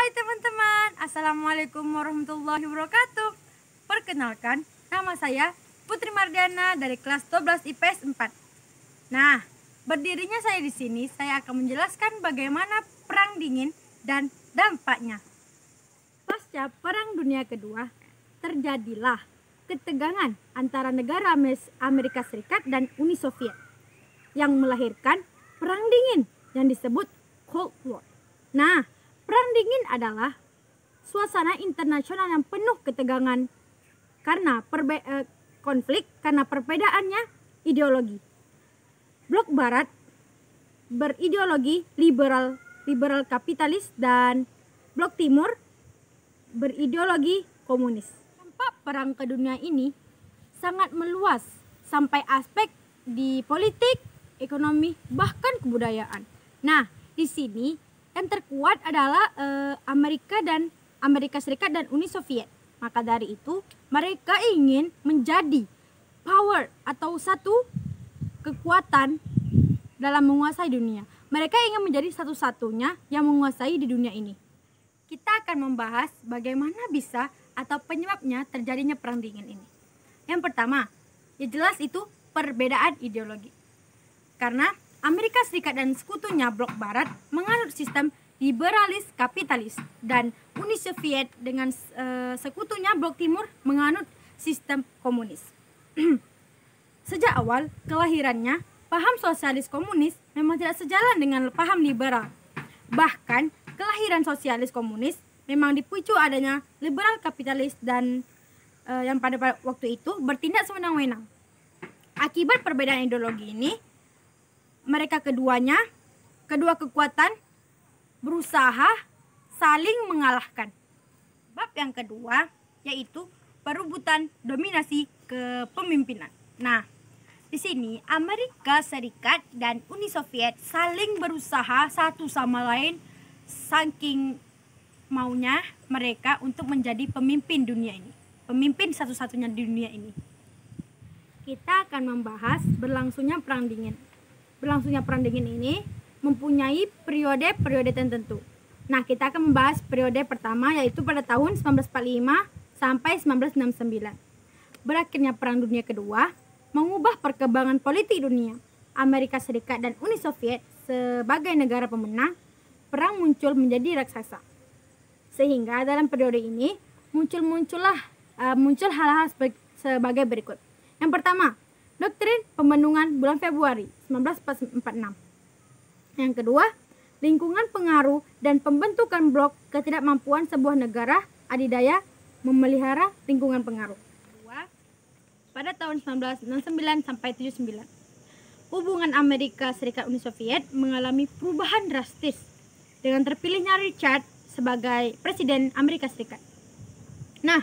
Hai teman-teman, Assalamualaikum warahmatullahi wabarakatuh. Perkenalkan, nama saya Putri Mardiana dari kelas 12 IPS 4. Nah, berdirinya saya di sini, saya akan menjelaskan bagaimana Perang Dingin dan dampaknya. Pasca Perang Dunia Kedua, terjadilah ketegangan antara negara Amerika Serikat dan Uni Soviet yang melahirkan Perang Dingin yang disebut Cold War. Nah, Perang Dingin adalah suasana internasional yang penuh ketegangan karena konflik karena perbedaannya ideologi. Blok Barat berideologi liberal kapitalis dan Blok Timur berideologi komunis. Dampak Perang Kedunia ini sangat meluas sampai aspek di politik, ekonomi, bahkan kebudayaan. Nah, di sini yang terkuat adalah Amerika Serikat dan Uni Soviet. Maka dari itu mereka ingin menjadi power atau satu kekuatan dalam menguasai dunia. Mereka ingin menjadi satu-satunya yang menguasai di dunia ini. Kita akan membahas bagaimana bisa atau penyebabnya terjadinya Perang Dingin ini. Yang pertama, ya jelas itu perbedaan ideologi. Karena Amerika Serikat dan sekutunya Blok Barat menganut sistem liberalis kapitalis dan Uni Soviet dengan sekutunya Blok Timur menganut sistem komunis. Sejak awal kelahirannya, paham sosialis komunis memang tidak sejalan dengan paham liberal. Bahkan kelahiran sosialis komunis memang dipicu adanya liberal kapitalis dan yang pada waktu itu bertindak sewenang-wenang. Akibat perbedaan ideologi ini, kedua kekuatan berusaha saling mengalahkan. Bab yang kedua yaitu perebutan dominasi kepemimpinan. Nah, di sini Amerika Serikat dan Uni Soviet saling berusaha satu sama lain saking maunya mereka untuk menjadi pemimpin dunia ini. Pemimpin satu-satunya di dunia ini. Kita akan membahas berlangsungnya Perang Dingin. Berlangsungnya Perang Dingin ini mempunyai periode tertentu. Nah, kita akan membahas periode pertama yaitu pada tahun 1945 sampai 1969. Berakhirnya Perang Dunia Kedua mengubah perkembangan politik dunia. Amerika Serikat dan Uni Soviet sebagai negara pemenang, perang muncul menjadi raksasa. Sehingga dalam periode ini muncul hal-hal sebagai berikut. Yang pertama, doktrin pembendungan bulan Februari 1946. Yang kedua, lingkungan pengaruh dan pembentukan blok ketidakmampuan sebuah negara adidaya memelihara lingkungan pengaruh. Kedua, pada tahun 1969 sampai 79, hubungan Amerika Serikat Uni Soviet mengalami perubahan drastis dengan terpilihnya Richard sebagai Presiden Amerika Serikat. Nah,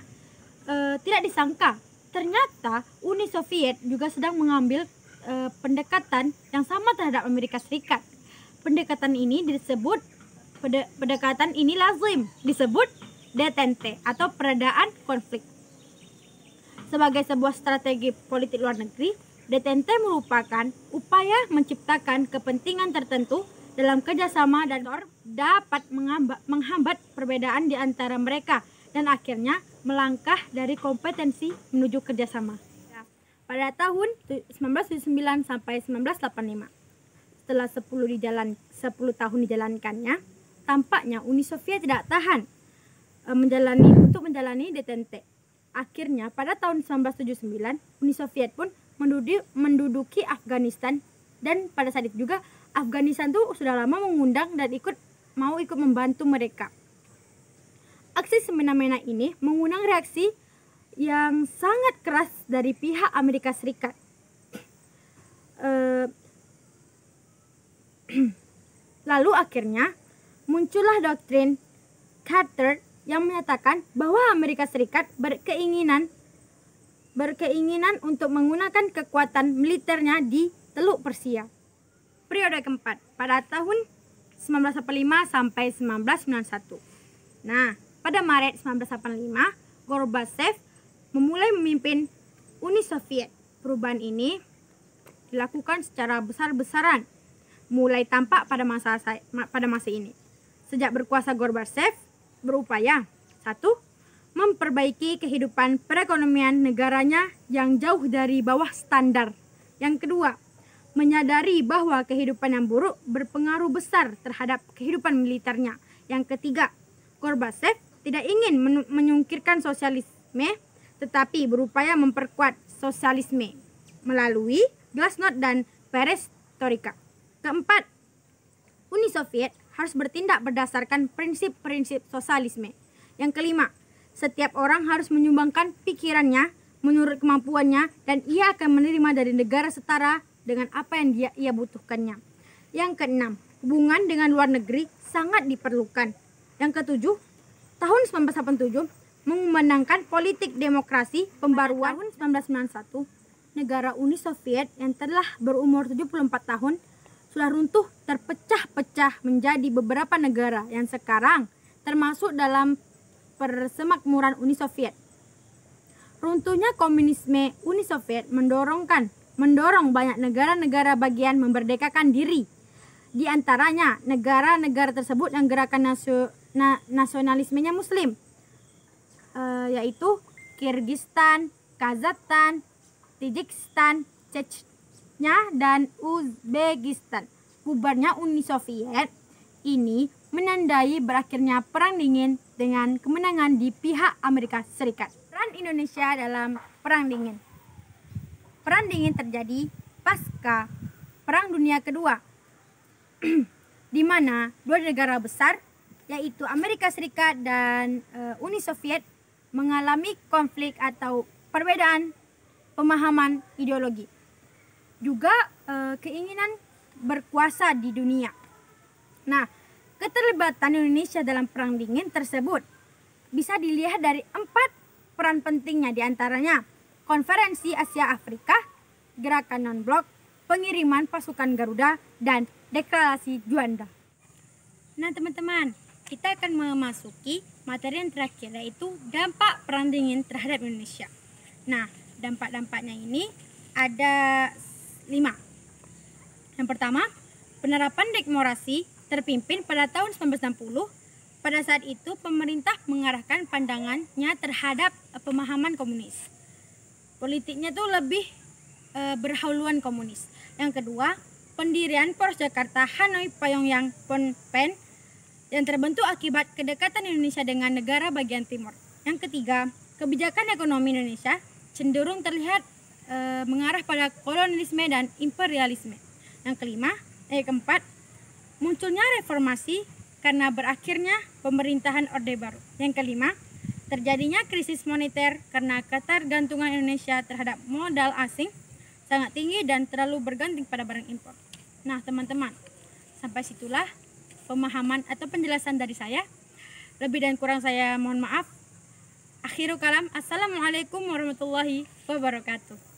tidak disangka ternyata Uni Soviet juga sedang mengambil pendekatan yang sama terhadap Amerika Serikat. Pendekatan ini lazim disebut detente atau peredaan konflik. Sebagai sebuah strategi politik luar negeri, detente merupakan upaya menciptakan kepentingan tertentu dalam kerjasama dan dapat menghambat perbedaan di antara mereka dan akhirnya melangkah dari kompetensi menuju kerjasama. Pada tahun 1979 sampai 1985, setelah 10 tahun dijalankannya, tampaknya Uni Soviet tidak tahan menjalani detente. Akhirnya pada tahun 1979, Uni Soviet pun menduduki Afghanistan, dan pada saat itu juga Afghanistan tuh sudah lama mengundang dan mau ikut membantu mereka. Aksi semena-mena ini mengundang reaksi yang sangat keras dari pihak Amerika Serikat. Lalu akhirnya muncullah doktrin Carter yang menyatakan bahwa Amerika Serikat berkeinginan untuk menggunakan kekuatan militernya di Teluk Persia. Periode keempat pada tahun 1945 sampai 1991. Nah, pada Maret 1985, Gorbachev memulai memimpin Uni Soviet. Perubahan ini dilakukan secara besar-besaran, mulai tampak pada masa ini. Sejak berkuasa Gorbachev, berupaya 1. Memperbaiki kehidupan perekonomian negaranya yang jauh dari bawah standar. Yang kedua, menyadari bahwa kehidupan yang buruk berpengaruh besar terhadap kehidupan militernya. Yang ketiga, Gorbachev tidak ingin menyingkirkan sosialisme, tetapi berupaya memperkuat sosialisme melalui glasnost dan perestroika. Keempat, Uni Soviet harus bertindak berdasarkan prinsip-prinsip sosialisme. Yang kelima, setiap orang harus menyumbangkan pikirannya menurut kemampuannya dan ia akan menerima dari negara setara dengan apa yang ia butuhkannya. Yang keenam, hubungan dengan luar negeri sangat diperlukan. Yang ketujuh, tahun 1987 mengumandangkan politik demokrasi pembaruan. Tahun 1991, negara Uni Soviet yang telah berumur 74 tahun sudah runtuh terpecah-pecah menjadi beberapa negara yang sekarang termasuk dalam persemakmuran Uni Soviet. Runtuhnya komunisme Uni Soviet mendorong banyak negara-negara bagian memerdekakan diri. Di antaranya negara-negara tersebut yang gerakan nasionalismenya Muslim, yaitu Kyrgyzstan, Kazakhstan, Tajikistan, Chechnya, dan Uzbekistan. Bubarnya Uni Soviet ini menandai berakhirnya Perang Dingin dengan kemenangan di pihak Amerika Serikat. Peran Indonesia dalam Perang Dingin. Perang Dingin terjadi pasca Perang Dunia Kedua, di mana dua negara besar yaitu Amerika Serikat dan Uni Soviet mengalami konflik atau perbedaan pemahaman ideologi, juga keinginan berkuasa di dunia. Nah, keterlibatan Indonesia dalam Perang Dingin tersebut bisa dilihat dari 4 peran pentingnya, diantaranya Konferensi Asia Afrika, Gerakan Non-Blok, Pengiriman Pasukan Garuda, dan Deklarasi Juanda. Nah teman-teman, kita akan memasuki materi yang terakhir, yaitu dampak Perang Dingin terhadap Indonesia. Nah, dampak-dampaknya ini ada 5. Yang pertama, penerapan demokrasi terpimpin pada tahun 1960. Pada saat itu pemerintah mengarahkan pandangannya terhadap pemahaman komunis. Politiknya tuh lebih berhaluan komunis. Yang kedua, pendirian Poros Jakarta, Hanoi, Pyongyang, Phnom Penh yang terbentuk akibat kedekatan Indonesia dengan negara bagian timur. Yang ketiga, kebijakan ekonomi Indonesia cenderung terlihat mengarah pada kolonialisme dan imperialisme. Yang keempat, munculnya reformasi karena berakhirnya pemerintahan Orde Baru. Yang kelima, terjadinya krisis moneter karena ketergantungan Indonesia terhadap modal asing sangat tinggi dan terlalu bergantung pada barang impor. Nah teman-teman, sampai situlah pemahaman atau penjelasan dari saya. Lebih dan kurang saya mohon maaf. Akhirul kalam, assalamualaikum warahmatullahi wabarakatuh.